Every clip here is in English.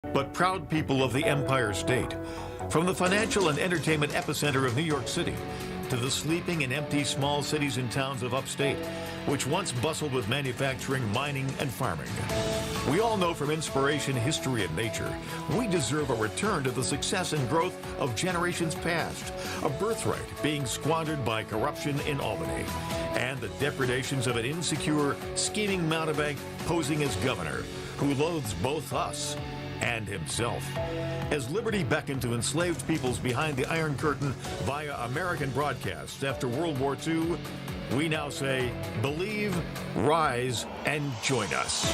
but proud people of the Empire State. From the financial and entertainment epicenter of New York City to the sleeping and empty small cities and towns of upstate, which once bustled with manufacturing, mining, and farming. We all know from inspiration, history, and nature, we deserve a return to the success and growth of generations past, a birthright being squandered by corruption in Albany, and the depredations of an insecure, scheming mountebank posing as governor, who loathes both us and himself. As liberty beckoned to enslaved peoples behind the Iron Curtain via American broadcasts after World War II, we now say, believe, rise, and join us.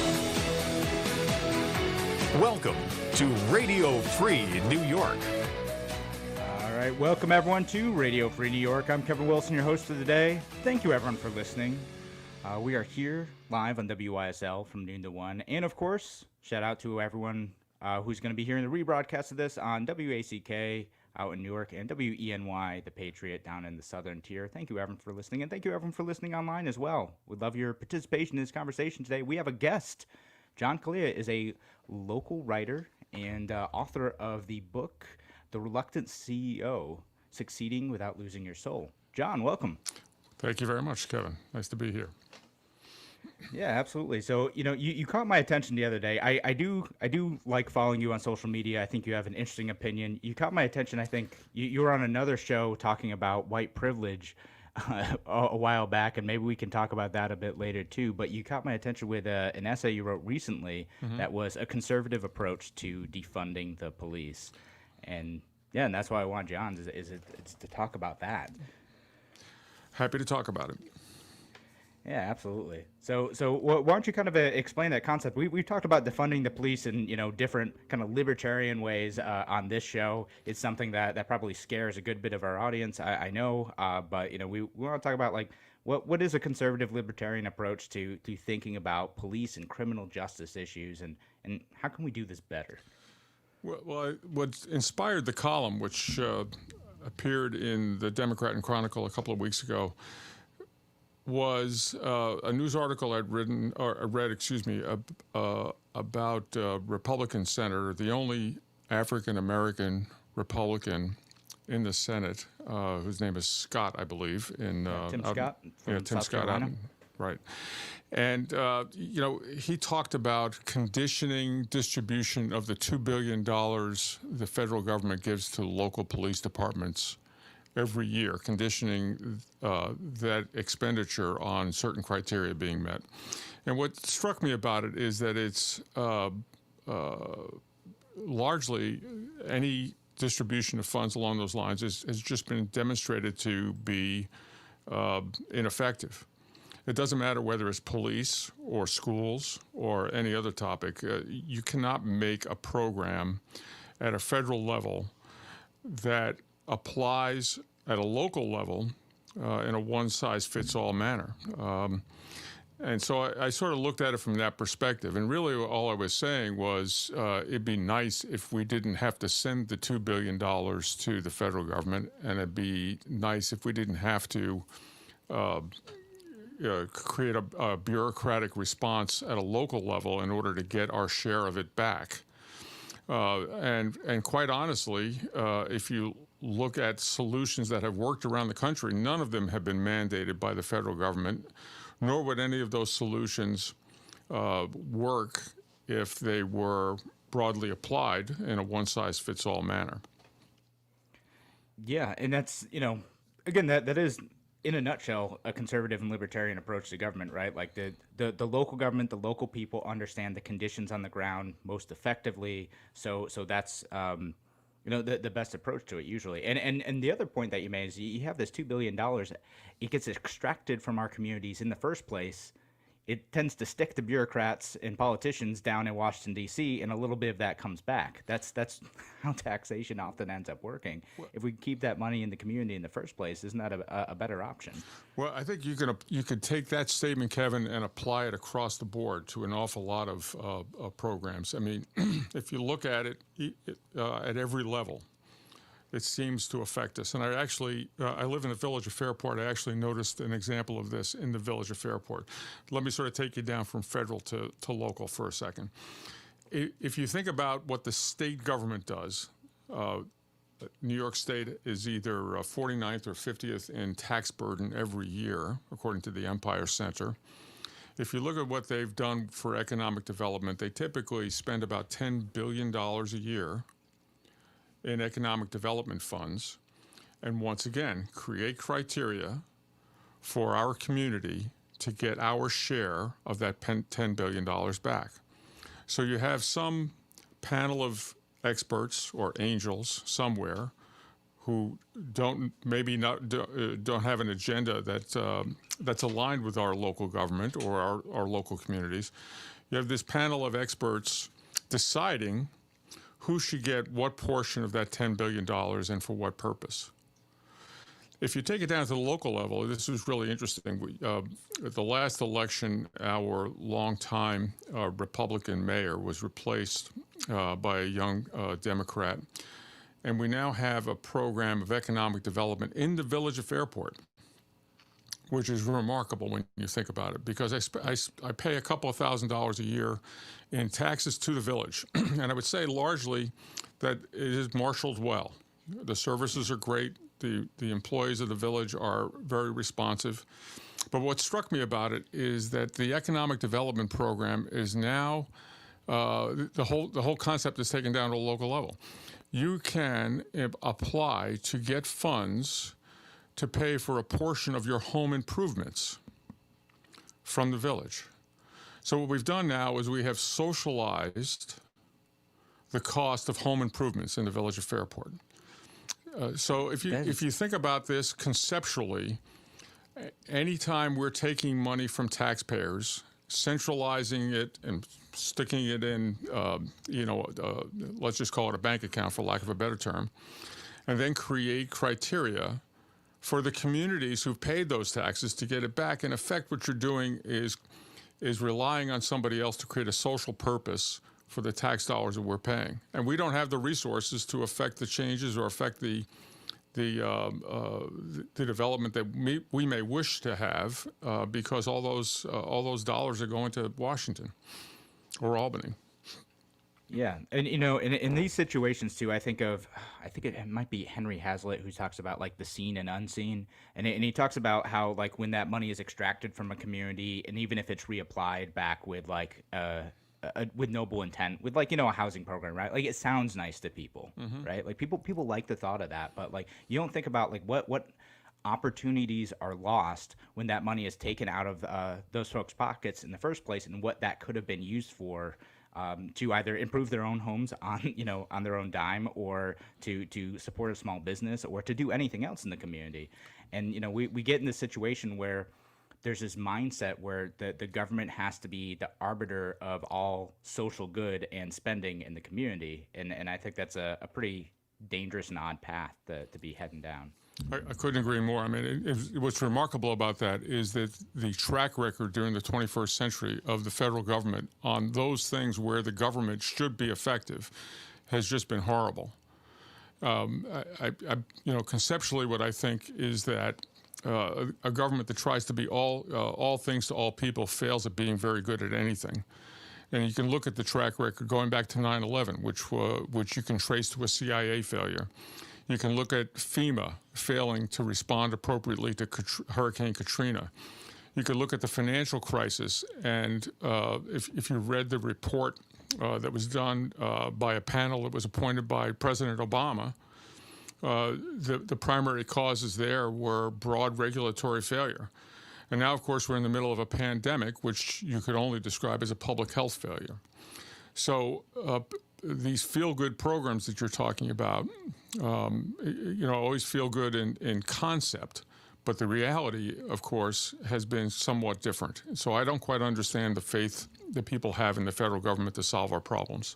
Welcome to Radio Free New York. All right, welcome everyone to Radio Free New York. I'm Kevin Wilson, your host for the day. Thank you everyone for listening. We are here live on WYSL from noon to 1. And of course, shout out to everyone who's going to be hearing the rebroadcast of this on WACK out in Newark and WENY, The Patriot, down in the southern tier. Thank you, everyone, for listening, and thank you, everyone, for listening online as well. We'd love your participation in this conversation today. We have a guest. John Calia is a local writer and author of the book, The Reluctant CEO, Succeeding Without Losing Your Soul. John, welcome. Thank you very much, Kevin. Nice to be here. Yeah, absolutely. So, you caught my attention the other day. I do like following you on social media. I think you have an interesting opinion. You caught my attention. I think you were on another show talking about white privilege a while back, and maybe we can talk about that a bit later too. But you caught my attention with an essay you wrote recently that was a conservative approach to defunding the police. And yeah, and that's why I want John it's to talk about that. Happy to talk about it. Yeah, absolutely. So why don't you kind of explain that concept? We've talked about defunding the police in, different kind of libertarian ways on this show. It's something that probably scares a good bit of our audience, I know. But, we want to talk about, like, what is a conservative libertarian approach to thinking about police and criminal justice issues, and how can we do this better? Well, what inspired the column, which appeared in the Democrat and Chronicle a couple of weeks ago, was a news article I'd read, about a Republican senator, the only African-American Republican in the Senate, whose name is Scott, I believe. Tim Scott? Tim Scott. Right. And, he talked about conditioning distribution of the $2 billion the federal government gives to local police departments every year, conditioning that expenditure on certain criteria being met. And what struck me about it is that it's largely any distribution of funds along those lines has just been demonstrated to be ineffective. It doesn't matter whether it's police or schools or any other topic. You cannot make a program at a federal level that applies at a local level in a one-size-fits-all manner. And so I sort of looked at it from that perspective. And really all I was saying was it'd be nice if we didn't have to send the $2 billion to the federal government, and it'd be nice if we didn't have to create a bureaucratic response at a local level in order to get our share of it back. And quite honestly, if you look at solutions that have worked around the country, none of them have been mandated by the federal government, nor would any of those solutions work if they were broadly applied in a one-size-fits-all manner. Yeah, and that's, again, that is, in a nutshell, a conservative and libertarian approach to government, right? Like the local government, the local people understand the conditions on the ground most effectively. So that's the best approach to it usually. And the other point that you made is you have this $2 billion. It gets extracted from our communities in the first place. It tends to stick to bureaucrats and politicians down in Washington, D.C., and a little bit of that comes back. That's how taxation often ends up working. If we keep that money in the community in the first place, isn't that a better option? Well, I think you could take that statement, Kevin, and apply it across the board to an awful lot of programs. I mean, if you look at it at every level, it seems to affect us. And I live in the village of Fairport. I actually noticed an example of this in the village of Fairport. Let me sort of take you down from federal to local for a second. If you think about what the state government does, New York State is either 49th or 50th in tax burden every year, according to the Empire Center. If you look at what they've done for economic development, they typically spend about $10 billion a year in economic development funds. And once again, create criteria for our community to get our share of that $10 billion back. So you have some panel of experts or angels somewhere who don't have an agenda that's aligned with our local government or our local communities. You have this panel of experts deciding who should get what portion of that $10 billion and for what purpose. If you take it down to the local level, this is really interesting. At the last election, our longtime Republican mayor was replaced by a young Democrat. And we now have a program of economic development in the village of Fairport, which is remarkable when you think about it, because I pay a couple of $1,000s a year in taxes to the village. And I would say largely that it is marshaled well. The services are great. The employees of the village are very responsive. But what struck me about it is that the economic development program is now, the whole concept is taken down to a local level. You can apply to get funds to pay for a portion of your home improvements from the village. So what we've done now is we have socialized the cost of home improvements in the village of Fairport. So if you think about this conceptually, anytime we're taking money from taxpayers, centralizing it and sticking it in, let's just call it a bank account for lack of a better term, and then create criteria for the communities who've paid those taxes to get it back. In effect, what you're doing is relying on somebody else to create a social purpose for the tax dollars that we're paying. And we don't have the resources to affect the changes or affect the development that we may wish to have because all those dollars are going to Washington or Albany. Yeah, and in these situations too, I think it might be Henry Hazlitt who talks about like the seen and unseen, and he talks about how like when that money is extracted from a community, and even if it's reapplied back with like with noble intent, with like a housing program, right? Like it sounds nice to people, right? Like people like the thought of that, but like you don't think about like what opportunities are lost when that money is taken out of those folks' pockets in the first place, and what that could have been used for. To either improve their own homes on their own dime, or to support a small business, or to do anything else in the community. And we get in this situation where there's this mindset where the government has to be the arbiter of all social good and spending in the community, and I think that's a pretty dangerous and odd path to be heading down. I couldn't agree more. I mean, what's remarkable about that is that the track record during the 21st century of the federal government on those things where the government should be effective has just been horrible. Conceptually, what I think is that a government that tries to be all things to all people fails at being very good at anything. And you can look at the track record going back to 9/11, which you can trace to a CIA failure. You can look at FEMA failing to respond appropriately to Hurricane Katrina. You could look at the financial crisis, and if you read the report that was done by a panel that was appointed by President Obama, the primary causes there were broad regulatory failure. And now, of course, we're in the middle of a pandemic, which you could only describe as a public health failure. So these feel-good programs that you're talking about, always feel good in concept, but the reality, of course, has been somewhat different. So I don't quite understand the faith that people have in the federal government to solve our problems.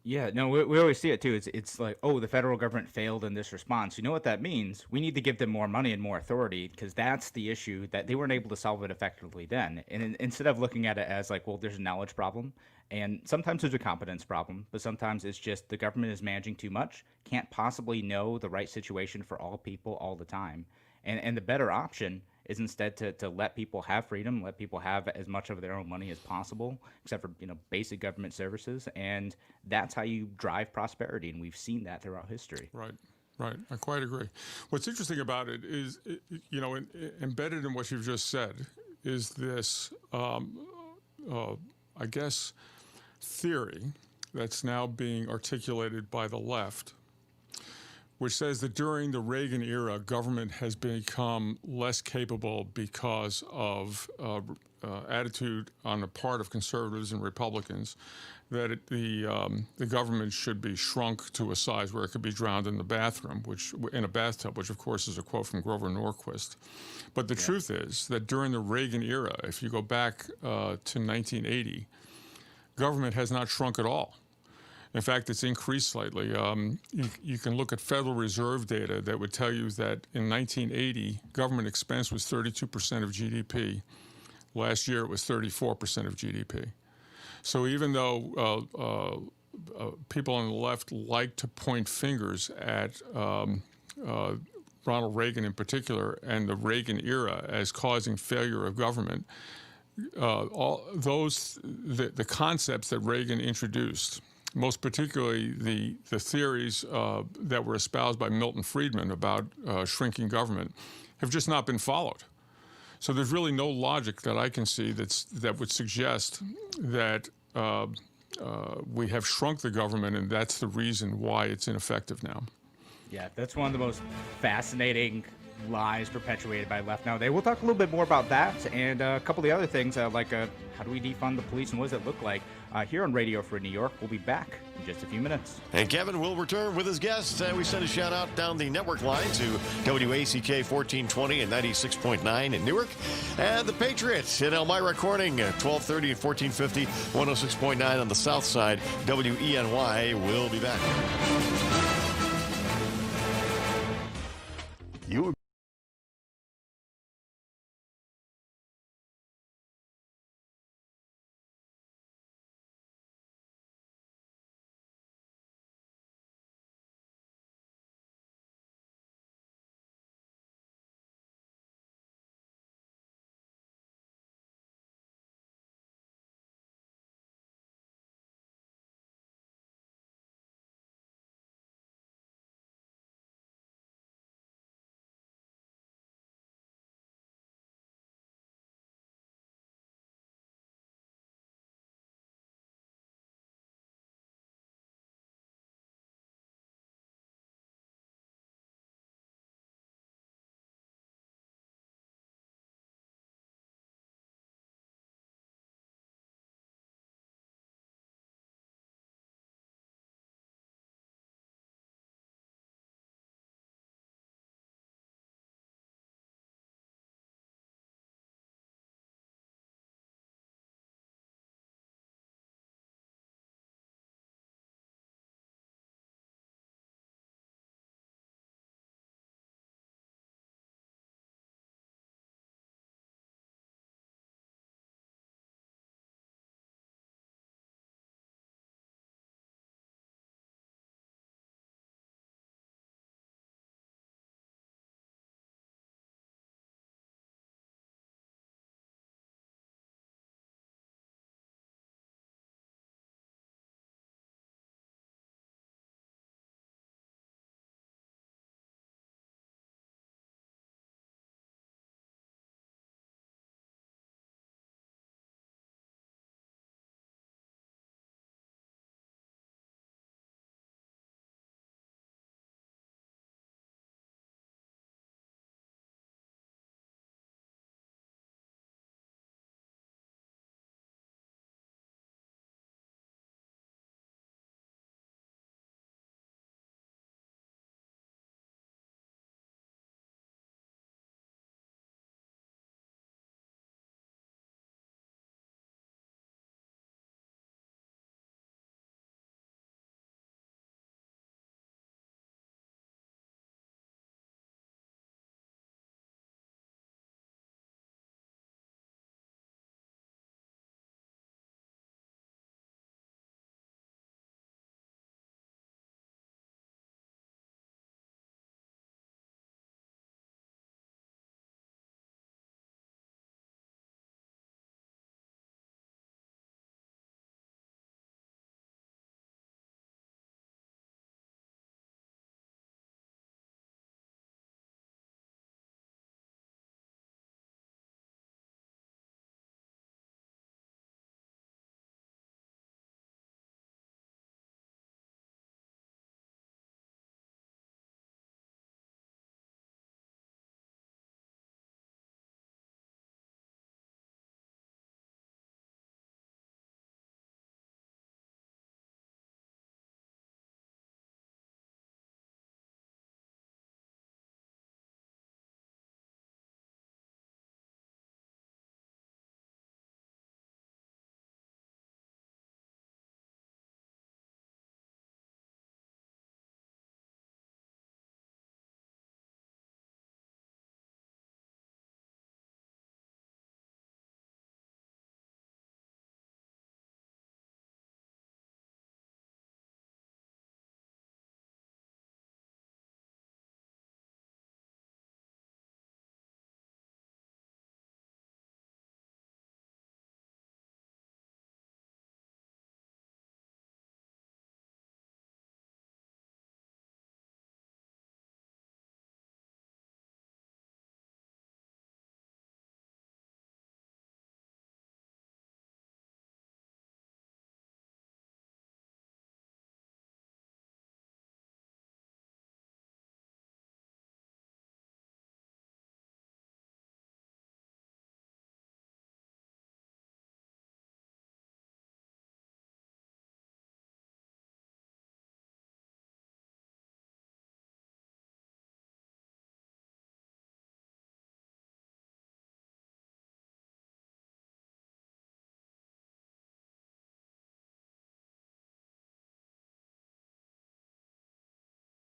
Yeah, no, we always see it too. It's like, oh, the federal government failed in this response. You know what that means? We need to give them more money and more authority, because that's the issue, that they weren't able to solve it effectively then. And instead of looking at it as like, well, there's a knowledge problem, and sometimes there's a competence problem, but sometimes it's just the government is managing too much, can't possibly know the right situation for all people all the time. And the better option is instead to let people have freedom, let people have as much of their own money as possible, except for basic government services, and that's how you drive prosperity. And we've seen that throughout history. Right. Right. I quite agree. What's interesting about it is, embedded in what you've just said is this, I guess, theory that's now being articulated by the left, which says that during the Reagan era, government has become less capable because of attitude on the part of conservatives and Republicans that the government should be shrunk to a size where it could be drowned in the bathroom, in a bathtub, which of course is a quote from Grover Norquist. But the truth is that during the Reagan era, if you go back to 1980, government has not shrunk at all. In fact, it's increased slightly. You can look at Federal Reserve data that would tell you that in 1980, government expense was 32% of GDP. Last year, it was 34% of GDP. So even though people on the left like to point fingers at Ronald Reagan in particular and the Reagan era as causing failure of government, the concepts that Reagan introduced, most particularly the theories that were espoused by Milton Friedman about shrinking government, have just not been followed. So there's really no logic that I can see that would suggest that we have shrunk the government and that's the reason why it's ineffective now. Yeah, that's one of the most fascinating lies perpetuated by left nowadays. We'll talk a little bit more about that and a couple of the other things like how do we defund the police and what does it look like here on Radio Free New York. We'll be back in just a few minutes. And Kevin will return with his guests. We send a shout out down the network line to WACK 1420 and 96.9 in Newark. And the Patriots in Elmira Corning, 1230 and 1450, 106.9 on the south side. WENY will be back. You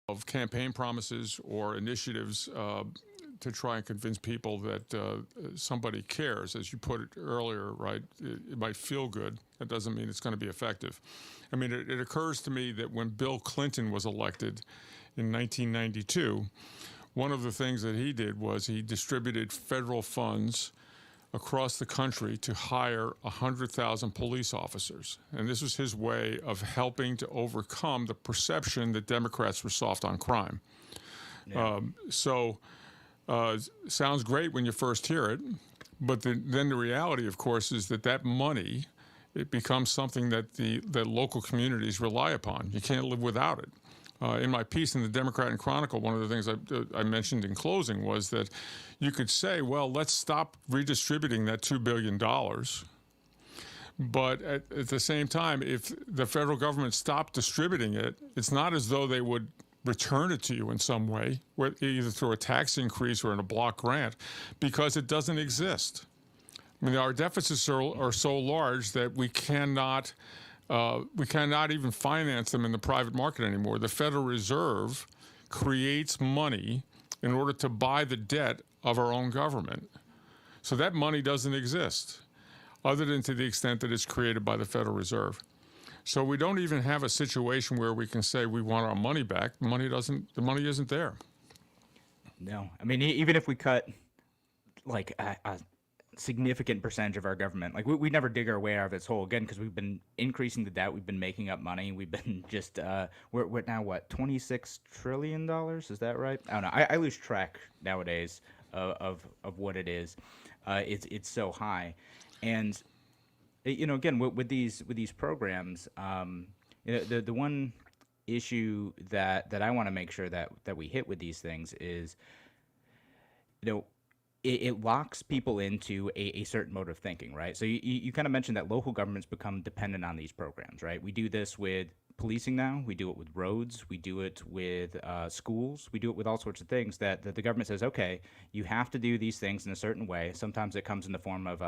of campaign promises or initiatives to try and convince people that somebody cares. As you put it earlier, right? It might feel good. That doesn't mean it's going to be effective. I mean, it occurs to me that when Bill Clinton was elected in 1992, one of the things that he did was he distributed federal funds across the country to hire 100,000 police officers. And this was his way of helping to overcome the perception that Democrats were soft on crime. Yeah. Sounds great when you first hear it, but then the reality, of course, is that money, it becomes something that that local communities rely upon. You can't live without it. In my piece in the Democrat and Chronicle, one of the things I mentioned in closing was that you could say, well, let's stop redistributing that $2 billion. But at the same time, if the federal government stopped distributing it, it's not as though they would return it to you in some way, either through a tax increase or in a block grant, because it doesn't exist. I mean, our deficits are so large that we cannot even finance them in the private market anymore. The Federal Reserve creates money in order to buy the debt of our own government. So that money doesn't exist, other than to the extent that it's created by the Federal Reserve. So we don't even have a situation where we can say we want our money back. The money isn't there. No. I mean, even if we cut like a significant percentage of our government, like we never dig our way out of this hole again, because we've been increasing the debt, we've been making up money, we've been just we're now what, $26 trillion? Is that right? I don't know. I lose track nowadays of what it is. It's so high, and again with these programs, the one issue that I want to make sure that we hit with these things is, it locks people into a certain mode of thinking, right? So you kind of mentioned that local governments become dependent on these programs, right? We do this with policing now. We do it with roads. We do it with schools. We do it with all sorts of things that the government says, okay, you have to do these things in a certain way. Sometimes it comes in the form of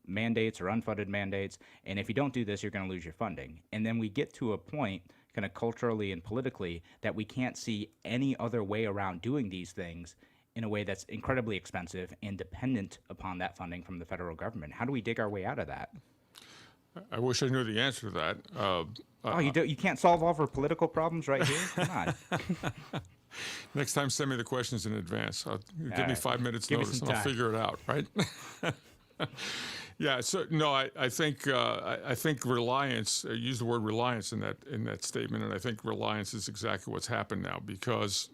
mandates or unfunded mandates. And if you don't do this, you're going to lose your funding. And then we get to a point, kind of culturally and politically, that we can't see any other way around doing these things in a way that's incredibly expensive and dependent upon that funding from the federal government. How do we dig our way out of that? I wish I knew the answer to that. You can't solve all of our political problems right here? Come on. Next time, send me the questions in advance. Give me 5 minutes notice, and I'll figure it out. Right? Yeah. So no, I think reliance. I use the word reliance in that statement, and I think reliance is exactly what's happened now, because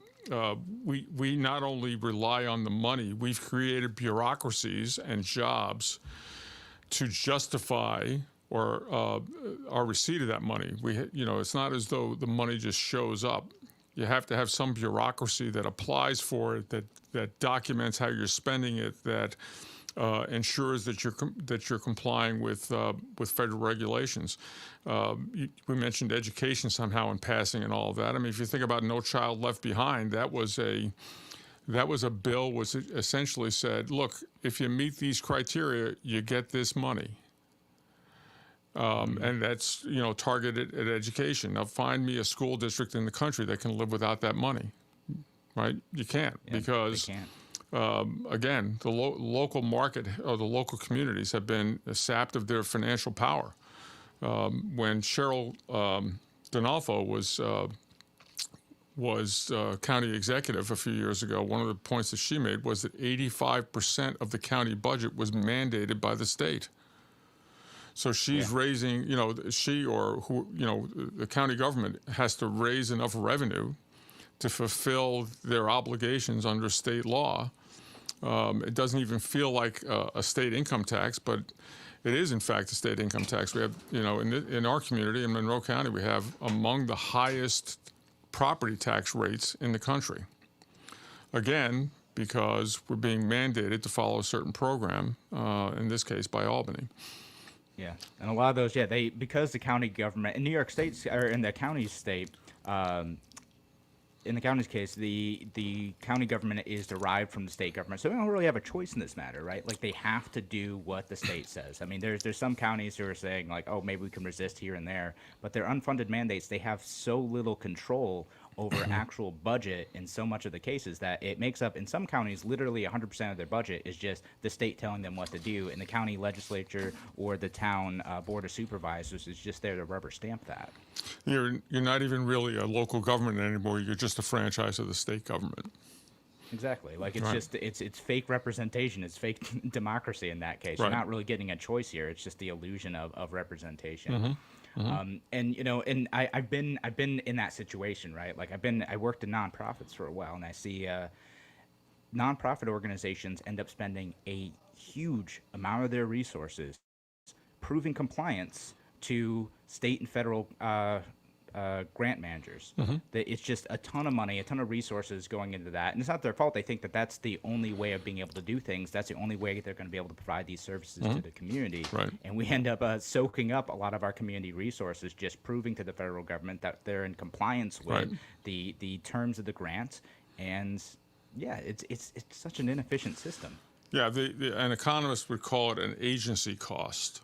we not only rely on the money, we've created bureaucracies and jobs to justify or our receipt of that money. It's not as though the money just shows up. You have to have some bureaucracy that applies for it, that documents how you're spending it, that ensures that you're complying with federal regulations. We mentioned education somehow in passing and all of that. I mean, if you think about No Child Left Behind, that was a bill which essentially said, look, if you meet these criteria, you get this money. And that's targeted at education. Now, find me a school district in the country that can live without that money, right? You can't, because. They can't. Again, the local market or the local communities have been sapped of their financial power. When Cheryl Donalfo was county executive a few years ago, one of the points that she made was that 85% of the county budget was mandated by the state. So she's raising, the county government has to raise enough revenue to fulfill their obligations under state law. It doesn't even feel like a state income tax, but it is in fact a state income tax. We have, in our community in Monroe County, we have among the highest property tax rates in the country. Again, because we're being mandated to follow a certain program, in this case by Albany. Yeah, and a lot of those, because the county government in New York State, or in the county state, in the county's case, the county government is derived from the state government, so they don't really have a choice in this matter, right? Like, they have to do what the state says. I mean, there's some counties who are saying, like, oh, maybe we can resist here and there, but their unfunded mandates, they have so little control over actual budget in so much of the cases that it makes up, in some counties, literally 100% of their budget is just the state telling them what to do, and the county legislature or the town board of supervisors is just there to rubber stamp that. You're not even really a local government anymore. You're just a franchise of the state government. Exactly. Like, it's Right. just it's fake representation. It's fake democracy in that case. Right. You're not really getting a choice here. It's just the illusion of representation. Mm-hmm. And I've been in that situation, right? Like, I worked in nonprofits for a while, and I see nonprofit organizations end up spending a huge amount of their resources proving compliance to state and federal grant managers. That it's just a ton of money, a ton of resources going into that, and it's not their fault. They think that that's the only way of being able to do things. That's the only way they're going to be able to provide these services to the community. Right. And we end up soaking up a lot of our community resources, just proving to the federal government that they're in compliance with the terms of the grant. And yeah, it's such an inefficient system. Yeah, an economist would call it an agency cost.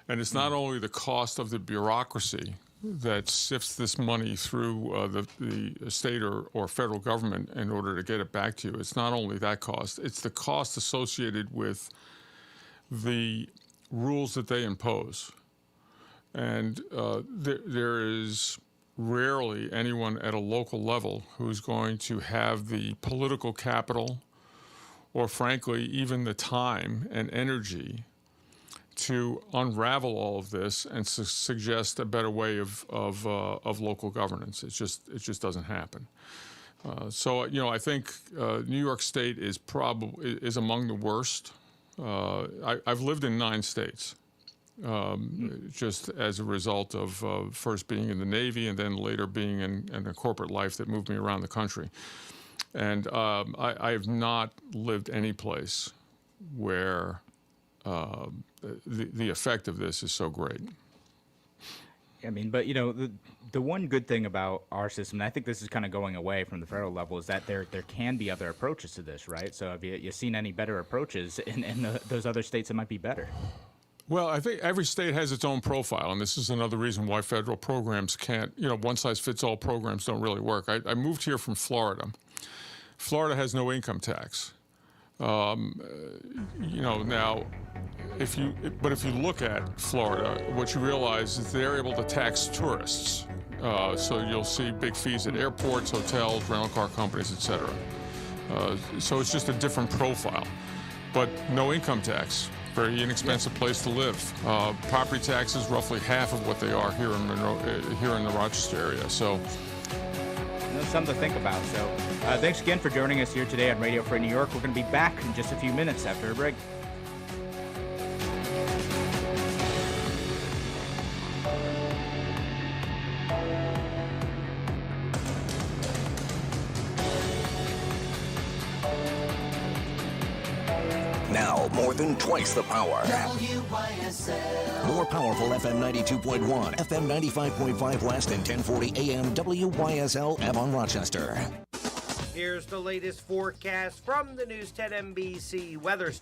And it's not only the cost of the bureaucracy that sifts this money through the state or federal government in order to get it back to you. It's not only that cost, it's the cost associated with the rules that they impose. And there is rarely anyone at a local level who's going to have the political capital or, frankly, even the time and energy to unravel all of this and suggest a better way of local governance. It just doesn't happen. So I think New York State is among the worst. I've lived in 9 states, just as a result of first being in the Navy and then later being in a corporate life that moved me around the country. And I have not lived any place where the effect of this is so great. I mean, but the one good thing about our system, and I think this is kind of going away from the federal level, is that there can be other approaches to this, right? So have you seen any better approaches in those other states that might be better? Well, I think every state has its own profile, and this is another reason why federal programs can't, one-size-fits-all programs don't really work. I moved here from Florida. Florida has no income tax. Now, if you look at Florida, what you realize is they're able to tax tourists. So you'll see big fees at airports, hotels, rental car companies, etc. So it's just a different profile, but no income tax. Very inexpensive place to live. Property taxes roughly half of what they are here in the Rochester area. So. That's something to think about. So thanks again for joining us here today on Radio Free New York. We're going to be back in just a few minutes after a break. Now, more than twice the power. WYSL. More powerful FM 92.1, FM 95.5 West, and 1040 AM WYSL Avon Rochester. Here's the latest forecast from the News 10 NBC Weather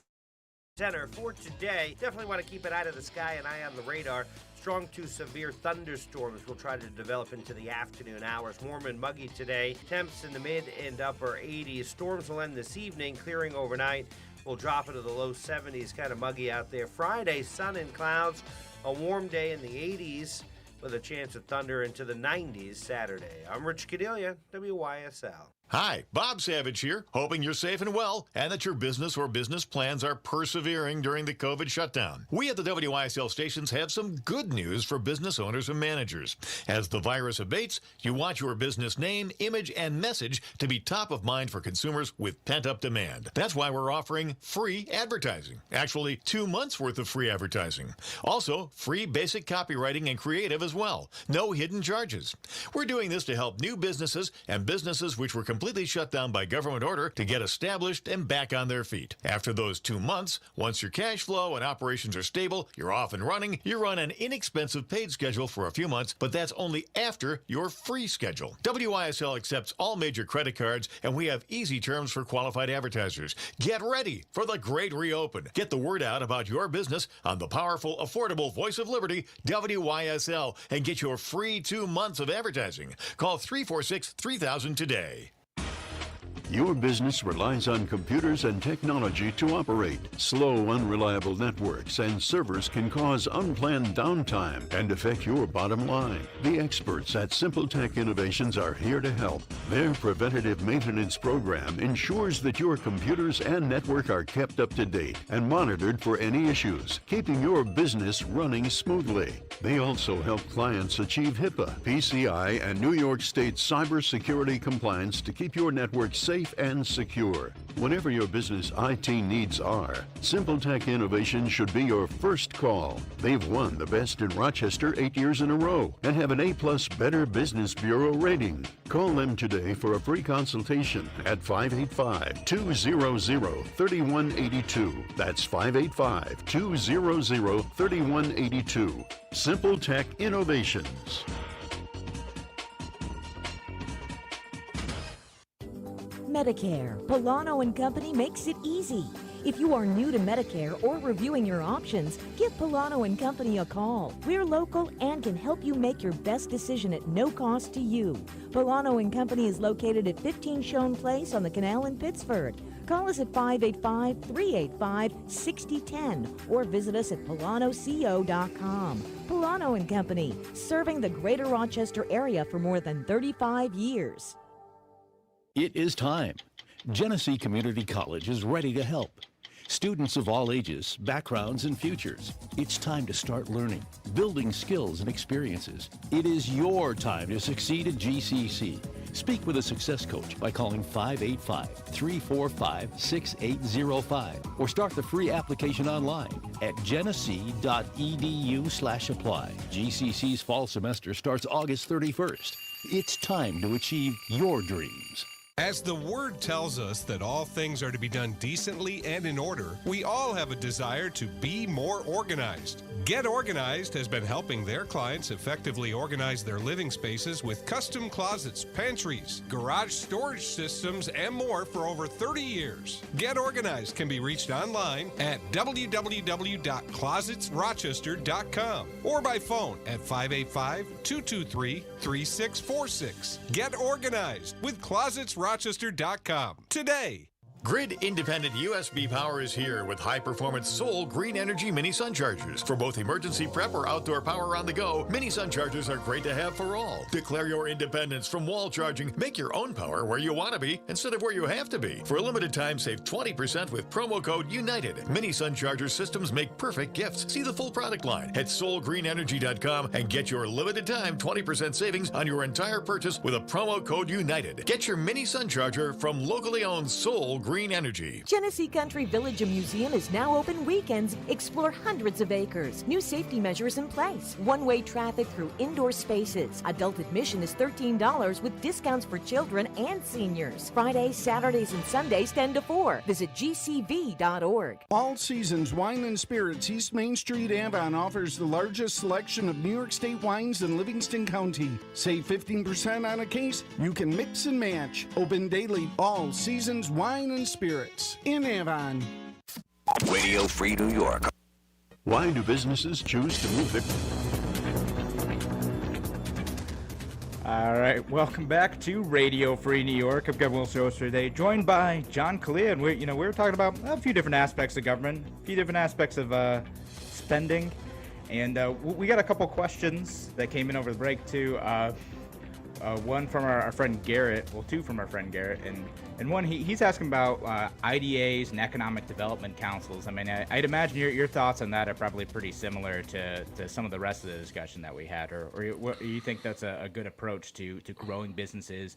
Center for today. Definitely want to keep an eye to the sky, an eye on the radar. Strong to severe thunderstorms will try to develop into the afternoon hours. Warm and muggy today. Temps in the mid and upper 80s. Storms will end this evening, clearing overnight. We'll drop into the low 70s, kind of muggy out there. Friday, sun and clouds, a warm day in the 80s with a chance of thunder into the 90s Saturday. I'm Rich Cadelia, WYSL. Hi, Bob Savage here, hoping you're safe and well and that your business or business plans are persevering during the COVID shutdown. We at the WYSL stations have some good news for business owners and managers. As the virus abates, you want your business name, image, and message to be top of mind for consumers with pent-up demand. That's why we're offering free advertising. Actually, 2 months worth of free advertising. Also, free basic copywriting and creative as well. No hidden charges. We're doing this to help new businesses and businesses which were completely completely shut down by government order to get established and back on their feet. After those 2 months, once your cash flow and operations are stable, you're off and running, you're on an inexpensive paid schedule for a few months, but that's only after your free schedule. WISL accepts all major credit cards, and we have easy terms for qualified advertisers. Get ready for the great reopen. Get the word out about your business on the powerful, affordable voice of liberty, WISL, and get your free 2 months of advertising. Call 346-3000 today. Your business relies on computers and technology to operate. Slow, unreliable networks and servers can cause unplanned downtime and affect your bottom line. The experts at Simple Tech Innovations are here to help. Their preventative maintenance program ensures that your computers and network are kept up to date and monitored for any issues, keeping your business running smoothly. They also help clients achieve HIPAA, PCI, and New York State cybersecurity compliance to keep your network safe and secure. Whatever your business IT needs are, Simple Tech Innovation should be your first call. They've won the best in Rochester 8 years in a row and have an A+ Better Business Bureau rating. Call them today for a free consultation at 585-200-3182. That's 585-200-3182. Simple Tech Innovations. Medicare. Polano & Company makes it easy. If you are new to Medicare or reviewing your options, give Polano & Company a call. We're local and can help you make your best decision at no cost to you. Polano & Company is located at 15 Schoen Place on the Canal in Pittsford. Call us at 585-385-6010 or visit us at polanoco.com. Polano & Company, serving the greater Rochester area for more than 35 years. It is time. Genesee Community College is ready to help. Students of all ages, backgrounds, and futures. It's time to start learning, building skills and experiences. It is your time to succeed at GCC. Speak with a success coach by calling 585-345-6805 or start the free application online at genesee.edu/apply. GCC's fall semester starts August 31st. It's time to achieve your dreams. As the word tells us that all things are to be done decently and in order, we all have a desire to be more organized. Get Organized has been helping their clients effectively organize their living spaces with custom closets, pantries, garage storage systems, and more for over 30 years. Get Organized can be reached online at www.closetsrochester.com or by phone at 585-223-3646. Get Organized with closetsrochester.com today. Grid independent USB power is here with high-performance Soul Green Energy Mini Sun Chargers. For both emergency prep or outdoor power on the go, Mini Sun Chargers are great to have for all. Declare your independence from wall charging. Make your own power where you want to be instead of where you have to be. For a limited time, save 20% with promo code UNITED. Mini Sun Charger systems make perfect gifts. See the full product line at soulgreenenergy.com and get your limited time 20% savings on your entire purchase with a promo code UNITED. Get your Mini Sun Charger from locally owned Soul Green Energy. Genesee Country Village Museum is now open weekends. Explore hundreds of acres. New safety measures in place. One-way traffic through indoor spaces. Adult admission is $13 with discounts for children and seniors. Fridays, Saturdays, and Sundays 10 to 4. Visit gcv.org. All Seasons Wine and Spirits East Main Street, Avon offers the largest selection of New York State wines in Livingston County. Save 15% on a case. You can mix and match. Open daily. All Seasons Wine and Spirits in Avon. Radio Free New York. Why do businesses choose to move their... All right, welcome back to Radio Free New York. I'm Kevin Wilson today, joined by John Calia, and we were talking about a few different aspects of government, a few different aspects of spending, and we got a couple questions that came in over the break too. One from our friend Garrett, well, two from our friend Garrett, and one he's asking about IDAs and economic development councils. I mean, I'd imagine your thoughts on that are probably pretty similar to some of the rest of the discussion that we had, or you think that's a good approach to growing businesses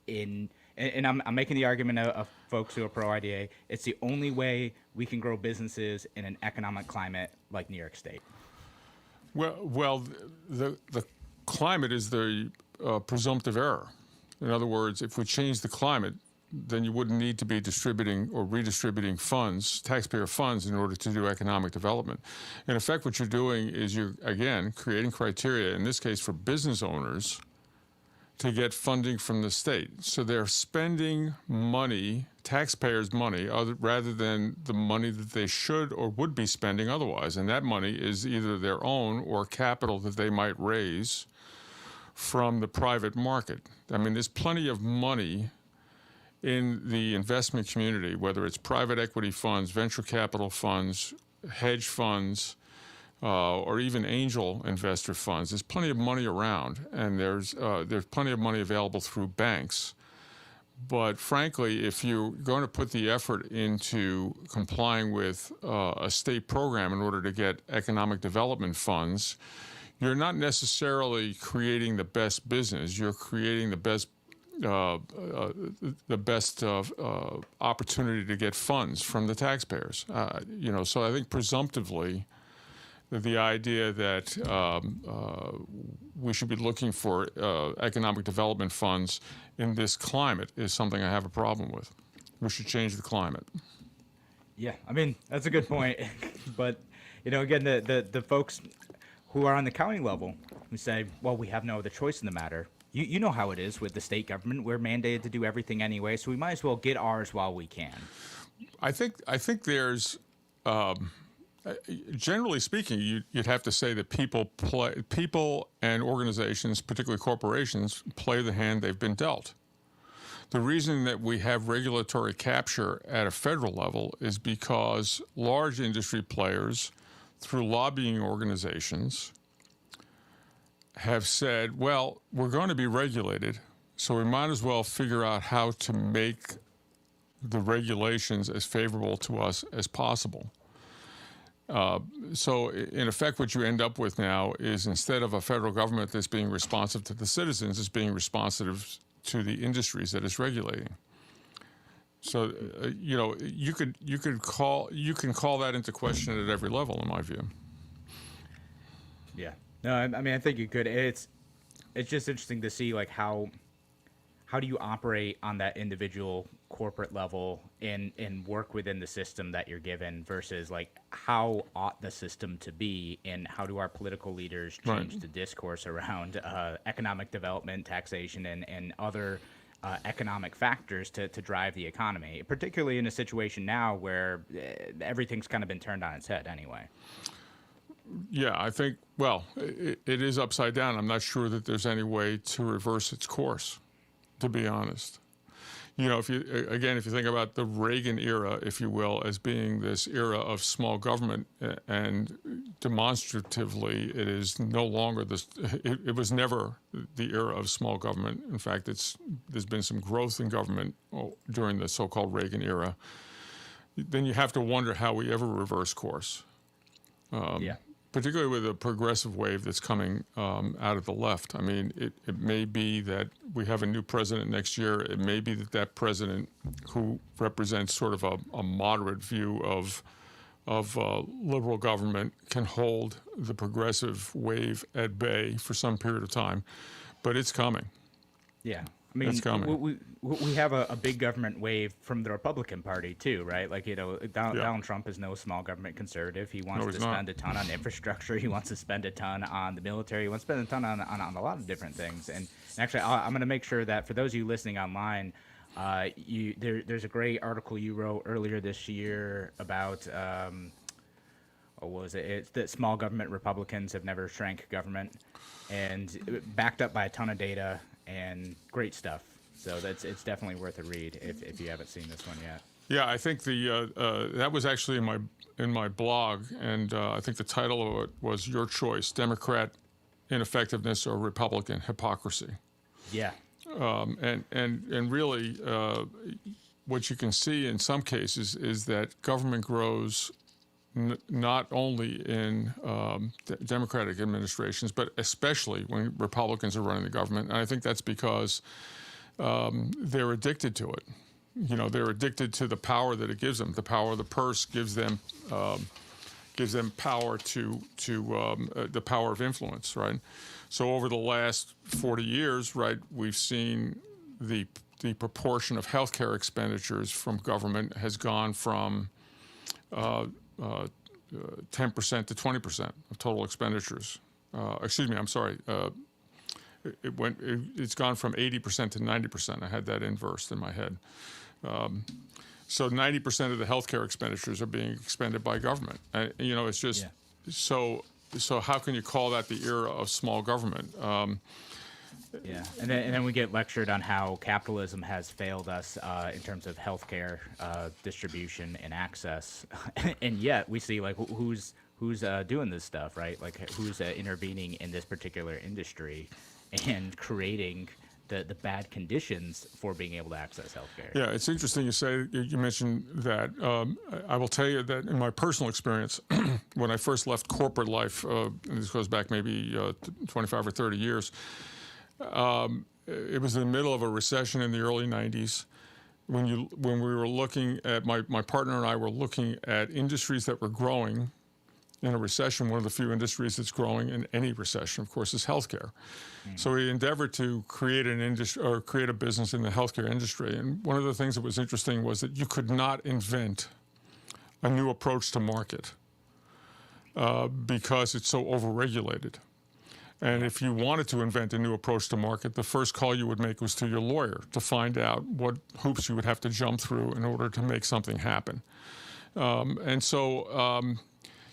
in. And I'm making the argument of folks who are pro IDA. It's the only way we can grow businesses in an economic climate like New York State. Well, the climate is the presumptive error. In other words, if we change the climate, then you wouldn't need to be distributing or redistributing funds, taxpayer funds, in order to do economic development. In effect, what you're doing is you're, again, creating criteria, in this case for business owners, to get funding from the state. So they're spending money, taxpayers' money, rather than the money that they should or would be spending otherwise. And that money is either their own or capital that they might raise from the private market. I mean, there's plenty of money in the investment community, whether it's private equity funds, venture capital funds, hedge funds, or even angel investor funds. There's plenty of money around, and there's plenty of money available through banks. But frankly, if you're going to put the effort into complying with a state program in order to get economic development funds, you're not necessarily creating the best business. You're creating the best opportunity to get funds from the taxpayers. So I think presumptively, the idea that we should be looking for economic development funds in this climate is something I have a problem with. We should change the climate. Yeah, I mean, that's a good point. But, again, the folks who are on the county level who say, well, we have no other choice in the matter. You know how it is with the state government. We're mandated to do everything anyway, so we might as well get ours while we can. I think there's... generally speaking, you'd have to say that people and organizations, particularly corporations, play the hand they've been dealt. The reason that we have regulatory capture at a federal level is because large industry players, through lobbying organizations, have said, well, we're going to be regulated, so we might as well figure out how to make the regulations as favorable to us as possible. So in effect, what you end up with now is, instead of a federal government that's being responsive to the citizens, it's being responsive to the industries that it's regulating. So you can call that into question at every level, in my view. Yeah. No, I mean, I think you could. It's just interesting to see, like, how do you operate on that individual corporate level and work within the system that you're given versus, like, how ought the system to be, and how do our political leaders change the discourse around economic development, taxation, and other economic factors to drive the economy, particularly in a situation now where everything's kind of been turned on its head anyway. Yeah, I think, well, it is upside down. I'm not sure that there's any way to reverse its course, to be honest. If you think about the Reagan era, if you will, as being this era of small government, and demonstratively it is no longer this, it was never the era of small government. In fact, there's been some growth in government during the so-called Reagan era. Then you have to wonder how we ever reverse course. Particularly with a progressive wave that's coming out of the left. I mean, it may be that we have a new president next year. It may be that president, who represents sort of a moderate view of liberal government, can hold the progressive wave at bay for some period of time. But it's coming. Yeah. I mean, it's coming. We have a big government wave from the Republican Party too, right? Like, Donald Trump is no small government conservative. He wants to spend a ton on infrastructure. He wants to spend a ton on the military. He wants to spend a ton on a lot of different things. And actually, I'm going to make sure that for those of you listening online, there's a great article you wrote earlier this year about what was it? It's that small government Republicans have never shrank government, and backed up by a ton of data and great stuff. So it's definitely worth a read if you haven't seen this one yet. Yeah, I think that was actually in my blog, and I think the title of it was "Your Choice: Democrat Ineffectiveness or Republican Hypocrisy." Yeah. And really, what you can see in some cases is that government grows not only in Democratic administrations, but especially when Republicans are running the government. And I think that's because they're addicted to it. They're addicted to the power that it gives them. The power of the purse gives them power to the power of influence, right? So over the last 40 years, right, we've seen the proportion of healthcare expenditures from government has gone from 10% to 20% of total expenditures. Excuse me, I'm sorry. It's gone from 80% to 90%. I had that inversed in my head. So 90% of the healthcare expenditures are being expended by government. It's just so how can you call that the era of small government? Yeah, and then we get lectured on how capitalism has failed us in terms of healthcare distribution and access, and yet we see like who's doing this stuff, right? Like who's intervening in this particular industry and creating the bad conditions for being able to access healthcare. Yeah, it's interesting you mentioned that. I will tell you that in my personal experience, when I first left corporate life, and this goes back maybe 25 or 30 years. It was in the middle of a recession in the early 90s when we were looking at, my partner and I were looking at industries that were growing in a recession. One of the few industries that's growing in any recession, of course, is healthcare. So we endeavored to create an industry or create a business in the healthcare industry. And one of the things that was interesting was that you could not invent a new approach to market because it's so overregulated. And if you wanted to invent a new approach to market, the first call you would make was to your lawyer to find out what hoops you would have to jump through in order to make something happen. And so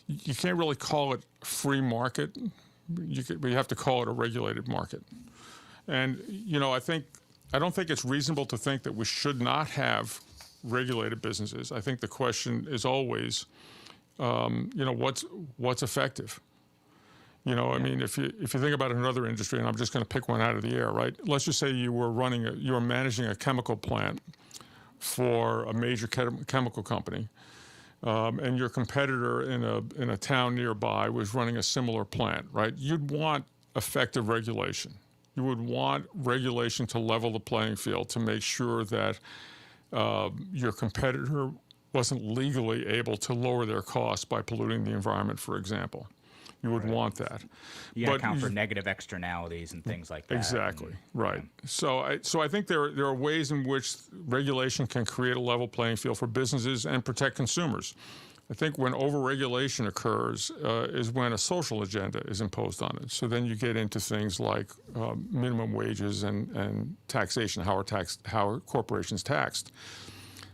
you can't really call it free market. You have to call it a regulated market. And, I don't think it's reasonable to think that we should not have regulated businesses. I think the question is always, what's effective? I mean, if you think about another industry, and I'm just going to pick one out of the air, right? Let's just say you were managing a chemical plant for a major chemical company, and your competitor in a town nearby was running a similar plant, right? You'd want effective regulation. You would want regulation to level the playing field to make sure that your competitor wasn't legally able to lower their costs by polluting the environment, for example. You would want that. You got to account for negative externalities and things like that. Exactly, right. So I think there are ways in which regulation can create a level playing field for businesses and protect consumers. I think when overregulation occurs is when a social agenda is imposed on it. So then you get into things like minimum wages and taxation, how are corporations taxed.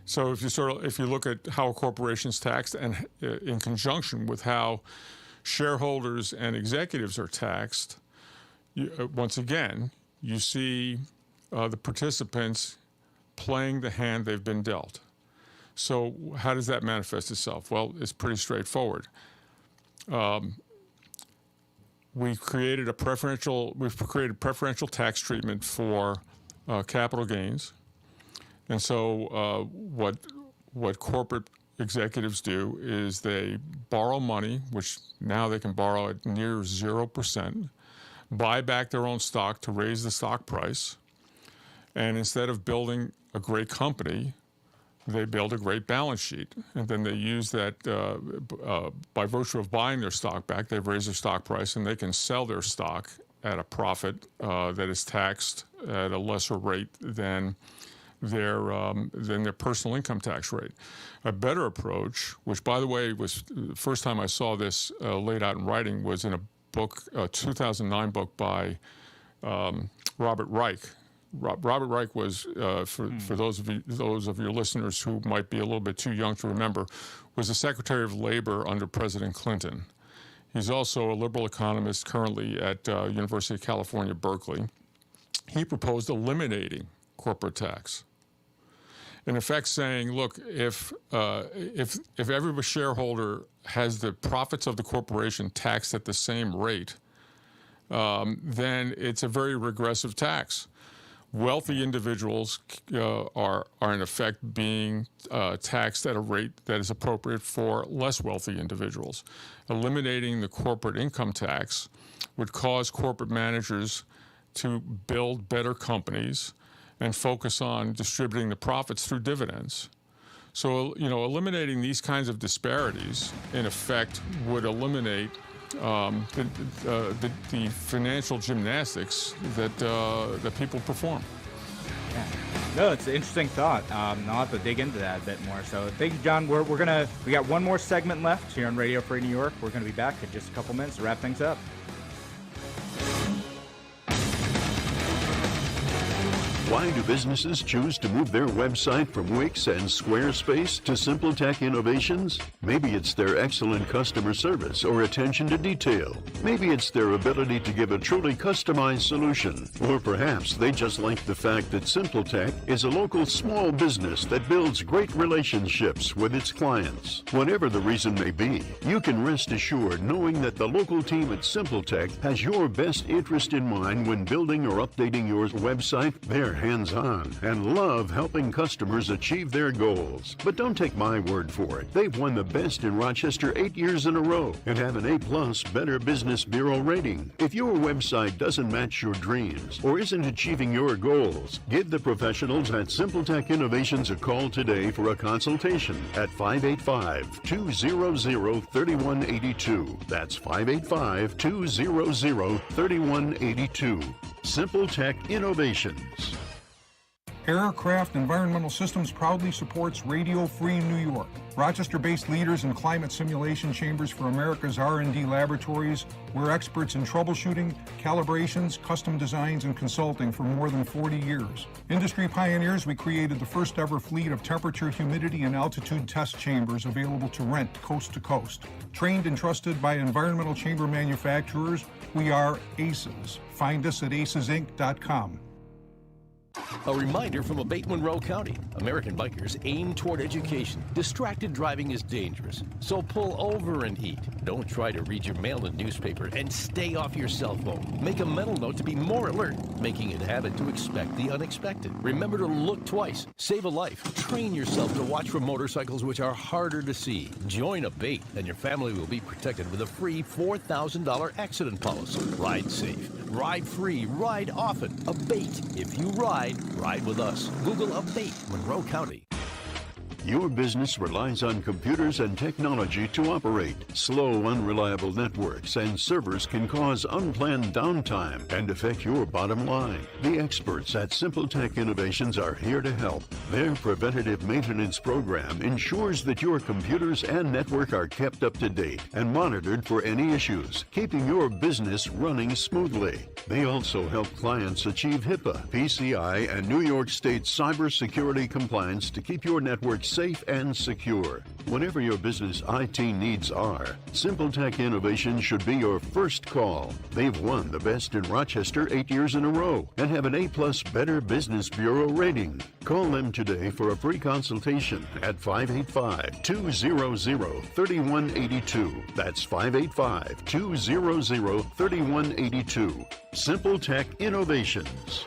So if you look at how a corporation's taxed and in conjunction with how shareholders and executives are taxed, once again, you see the participants playing the hand they've been dealt. So how does that manifest itself? Well, it's pretty straightforward. We've created preferential tax treatment for capital gains. And so what corporate executives do is they borrow money, which now they can borrow at near 0%, buy back their own stock to raise the stock price, and instead of building a great company, they build a great balance sheet. And then they use that, by virtue of buying their stock back, they've raised their stock price, and they can sell their stock at a profit that is taxed at a lesser rate than their personal income tax rate. A better approach, which by the way was the first time I saw this laid out in writing, was in a book, a 2009 book by Robert Reich. Robert Reich was, for those of your listeners who might be a little bit too young to remember, was the Secretary of Labor under President Clinton. He's also a liberal economist currently at University of California, Berkeley. He proposed eliminating corporate tax. In effect saying, look, if every shareholder has the profits of the corporation taxed at the same rate, then it's a very regressive tax. Wealthy individuals are in effect being taxed at a rate that is appropriate for less wealthy individuals. Eliminating the corporate income tax would cause corporate managers to build better companies and focus on distributing the profits through dividends. So, eliminating these kinds of disparities, in effect, would eliminate the financial gymnastics that people perform. Yeah. No, it's an interesting thought. I'll have to dig into that a bit more. So thank you, John. We got one more segment left here on Radio Free New York. We're gonna be back in just a couple minutes to wrap things up. Why do businesses choose to move their website from Wix and Squarespace to SimpleTech Innovations? Maybe it's their excellent customer service or attention to detail. Maybe it's their ability to give a truly customized solution. Or perhaps they just like the fact that SimpleTech is a local small business that builds great relationships with its clients. Whatever the reason may be, you can rest assured knowing that the local team at SimpleTech has your best interest in mind when building or updating your website. They're hands-on and love helping customers achieve their goals. But don't take my word for it. They've won the best in Rochester 8 years in a row and have an A+ Better Business Bureau rating. If your website doesn't match your dreams or isn't achieving your goals, give the professionals at SimpleTech Innovations a call today for a consultation at 585-200-3182. That's 585-200-3182. SimpleTech Innovations. Aircraft Environmental Systems proudly supports Radio Free New York. Rochester-based leaders in climate simulation chambers for America's R&D laboratories. We're experts in troubleshooting, calibrations, custom designs, and consulting for more than 40 years. Industry pioneers, we created the first ever fleet of temperature, humidity, and altitude test chambers available to rent coast to coast. Trained and trusted by environmental chamber manufacturers, we are ACES. Find us at acesinc.com. A reminder from Abate Monroe County. American bikers aim toward education. Distracted driving is dangerous, so pull over and eat. Don't try to read your mail and newspaper, and stay off your cell phone. Make a mental note to be more alert, making it a habit to expect the unexpected. Remember to look twice. Save a life. Train yourself to watch for motorcycles which are harder to see. Join Abate, and your family will be protected with a free $4,000 accident policy. Ride safe. Ride free. Ride often. Abate. If you ride with us. Google Abate Monroe County. Your business relies on computers and technology to operate. Slow, unreliable networks and servers can cause unplanned downtime and affect your bottom line. The experts at SimpleTech Innovations are here to help. Their preventative maintenance program ensures that your computers and network are kept up to date and monitored for any issues, keeping your business running smoothly. They also help clients achieve HIPAA, PCI, and New York State cybersecurity compliance to keep your network safe and secure. Whatever your business IT needs are, SimpleTech Innovations should be your first call. They've won the best in Rochester 8 years in a row and have an A+ Better Business Bureau rating. Call them today for a free consultation at 585-200-3182. That's 585-200-3182. SimpleTech Innovations.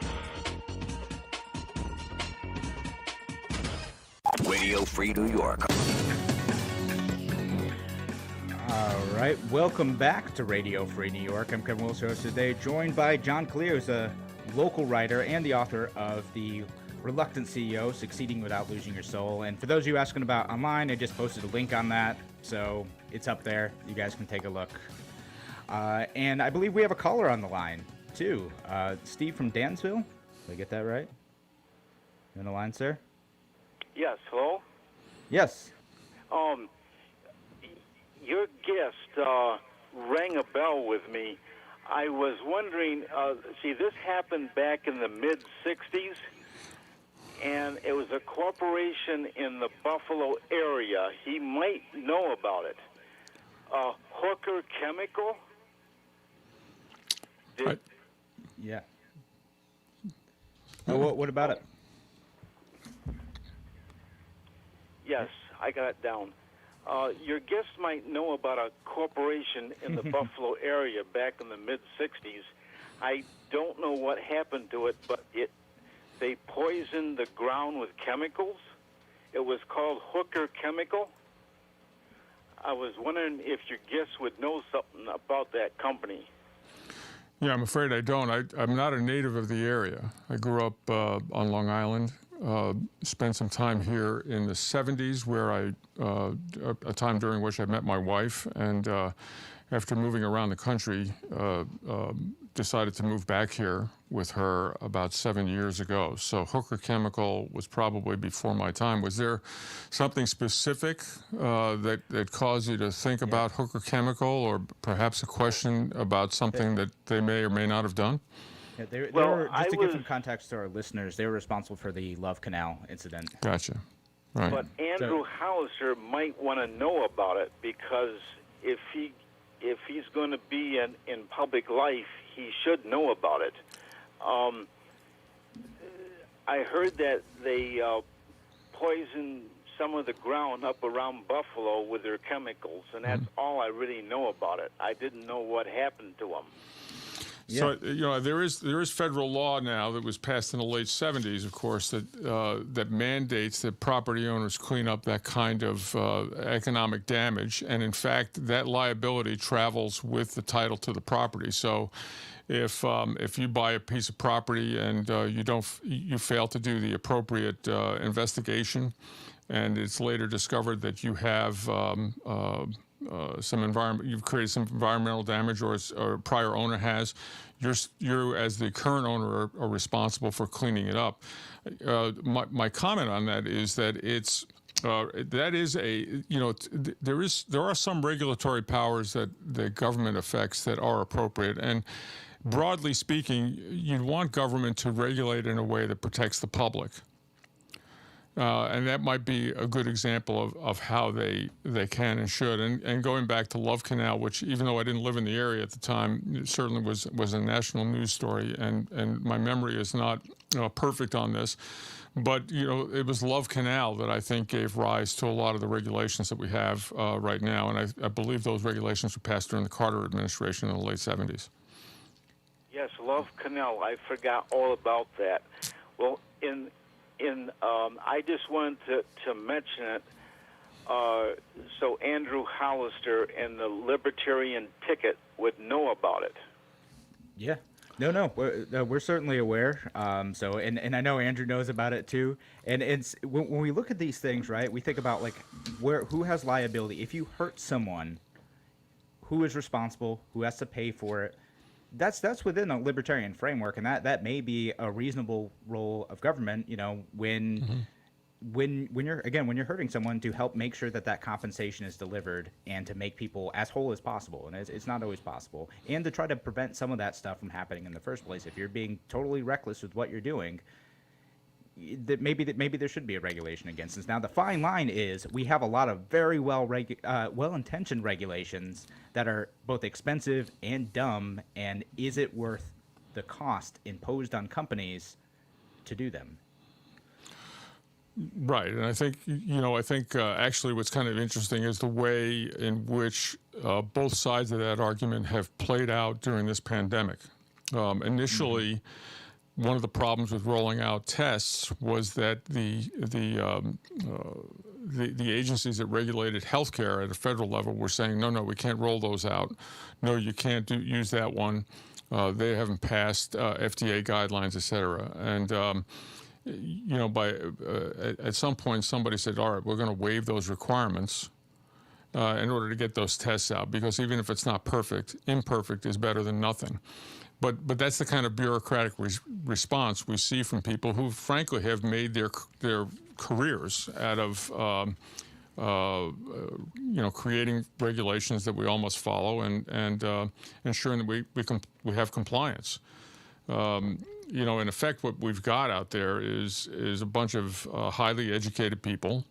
Radio Free New York. All right, welcome back to Radio Free New York. I'm Kevin Wilson, host today, joined by John Calia, who's a local writer and the author of the Reluctant CEO, Succeeding Without Losing Your Soul. And for those of you asking about online, I just posted a link on that, so it's up there. You guys can take a look. And I believe we have a caller on the line, too. Steve from Dansville. Did I get that right? You on the line, sir? Yes, hello? Yes. Your guest rang a bell with me. I was wondering, this happened back in the mid-'60s, and it was a corporation in the Buffalo area. He might know about it. Hooker Chemical? Yeah. What about it? Yes, I got it down. Your guest might know about a corporation in the Buffalo area back in the mid-'60s. I don't know what happened to it, but they poisoned the ground with chemicals. It was called Hooker Chemical. I was wondering if your guest would know something about that company. Yeah, I'm afraid I don't. I'm not a native of the area. I grew up on Long Island. Spent some time here in the 70s, where a time during which I met my wife, and after moving around the country, decided to move back here with her about 7 years ago. So Hooker Chemical was probably before my time. Was there something specific that caused you to think about Hooker Chemical, or perhaps a question about something that they may or may not have done? Yeah, they were, just to give some context to our listeners, they were responsible for the Love Canal incident. Gotcha. Right. But Andrew Hollister might want to know about it, because if he's going to be in public life, he should know about it. I heard that they poisoned some of the ground up around Buffalo with their chemicals, and that's all I really know about it. I didn't know what happened to them. So there is federal law now that was passed in the late 70s, of course, that mandates that property owners clean up that kind of economic damage, and in fact, that liability travels with the title to the property. So, if you buy a piece of property and you fail to do the appropriate investigation, and it's later discovered that you have you've created some environmental damage, or a prior owner has, you're as the current owner are responsible for cleaning it up. My comment on that is that there are some regulatory powers that the government affects that are appropriate, and broadly speaking, you'd want government to regulate in a way that protects the public. And that might be a good example of how they can and should. And going back to Love Canal, which, even though I didn't live in the area at the time, it certainly was a national news story. And my memory is not perfect on this. But, it was Love Canal that I think gave rise to a lot of the regulations that we have right now. And I believe those regulations were passed during the Carter administration in the late 70s. Yes, Love Canal. I forgot all about that. Well, I just wanted to mention it so Andrew Hollister and the Libertarian Ticket would know about it. Yeah. No, we're certainly aware. And I know Andrew knows about it too. And it's when we look at these things, right? We think about who has liability. If you hurt someone, who is responsible? Who has to pay for it? That's within a libertarian framework, and that may be a reasonable role of government. When you're hurting someone, to help make sure that compensation is delivered, and to make people as whole as possible, and it's not always possible, and to try to prevent some of that stuff from happening in the first place. If you're being totally reckless with what you're doing, maybe there should be a regulation against this. Now, the fine line is we have a lot of very well-intentioned regulations that are both expensive and dumb, and is it worth the cost imposed on companies to do them? Right, and I think actually what's kind of interesting is the way in which both sides of that argument have played out during this pandemic. Initially, one of the problems with rolling out tests was that the agencies that regulated healthcare at a federal level were saying, no, we can't roll those out. No, you can't use that one. They haven't passed FDA guidelines, et cetera. And at some point, somebody said, all right, we're going to waive those requirements in order to get those tests out, because even if it's not perfect, imperfect is better than nothing. But that's the kind of bureaucratic response we see from people who, frankly, have made their careers out of creating regulations that we all must follow and ensuring that we have compliance. In effect, what we've got out there is a bunch of highly educated people,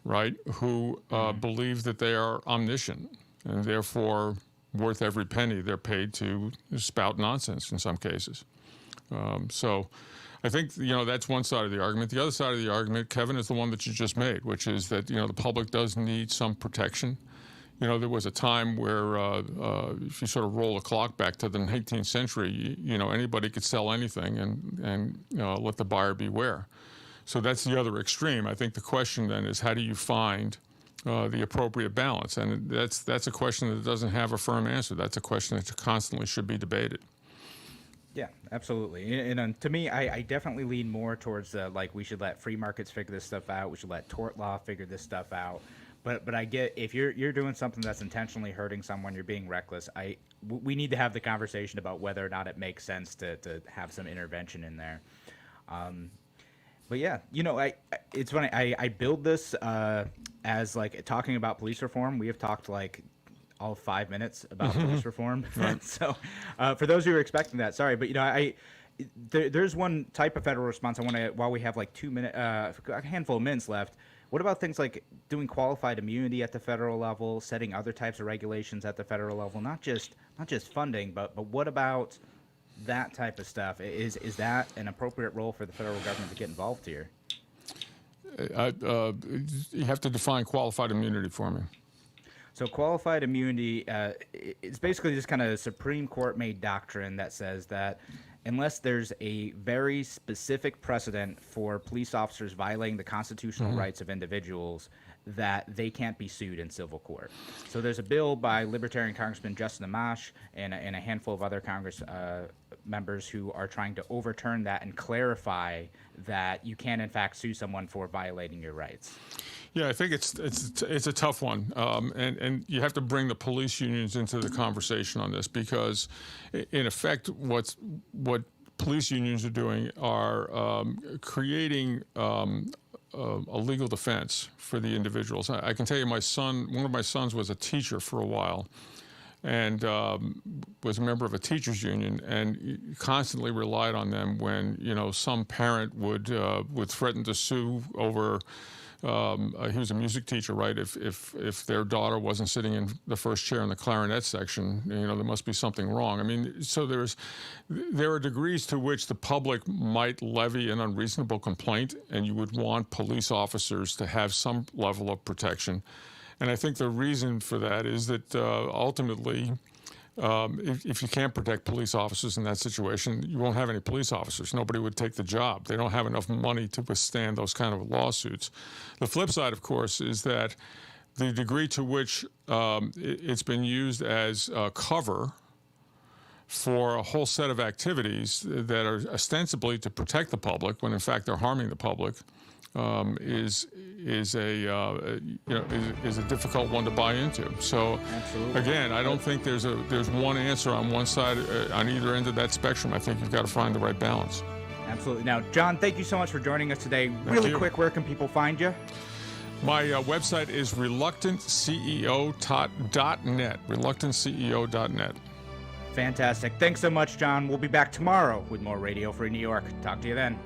right, who believe that they are omniscient and therefore worth every penny they're paid to spout nonsense in some cases. So I think, that's one side of the argument. The other side of the argument, Kevin, is the one that you just made, which is that, the public does need some protection. There was a time where if you sort of roll the clock back to the 19th century, anybody could sell anything and let the buyer beware. So that's the other extreme. I think the question then is, how do you find the appropriate balance? And that's a question that doesn't have a firm answer. That's a question that constantly should be debated. Yeah, absolutely. And to me, I definitely lean more towards we should let free markets figure this stuff out. We should let tort law figure this stuff out. But I get, if you're doing something that's intentionally hurting someone, you're being reckless. We need to have the conversation about whether or not it makes sense to have some intervention in there. But yeah, it's funny. I build this as like talking about police reform. We have talked like all 5 minutes about police reform. Right. So for those who are expecting that, sorry, but there's one type of federal response I want to, while we have like a handful of minutes left. What about things like doing qualified immunity at the federal level, setting other types of regulations at the federal level, not just funding, but what about that type of stuff? Is that an appropriate role for the federal government to get involved here? You have to define qualified immunity for me. So qualified immunity, it's basically just kind of a Supreme Court made doctrine that says that unless there's a very specific precedent for police officers violating the constitutional rights of individuals, that they can't be sued in civil court. So there's a bill by Libertarian Congressman Justin Amash and a handful of other Congress members who are trying to overturn that and clarify that you can in fact sue someone for violating your rights. Yeah, I think it's a tough one, and you have to bring the police unions into the conversation on this, because, in effect, what police unions are doing are creating a legal defense for the individuals. I can tell you, one of my sons was a teacher for a while, and was a member of a teachers union, and constantly relied on them when some parent would threaten to sue over. He was a music teacher, right? If their daughter wasn't sitting in the first chair in the clarinet section, there must be something wrong. I mean, so there are degrees to which the public might levy an unreasonable complaint, and you would want police officers to have some level of protection. And I think the reason for that is that ultimately, if you can't protect police officers in that situation, you won't have any police officers. Nobody would take the job. They don't have enough money to withstand those kind of lawsuits. The flip side, of course, is that the degree to which it's been used as cover for a whole set of activities that are ostensibly to protect the public, when in fact they're harming the public, is a difficult one to buy into. So, absolutely. Again, I don't think there's one answer on one side, on either end of that spectrum. I think you've got to find the right balance. Absolutely. Now, John, thank you so much for joining us today. Really quick, where can people find you? My website is reluctantceo.net. Reluctantceo.net. Fantastic. Thanks so much, John. We'll be back tomorrow with more Radio Free New York. Talk to you then.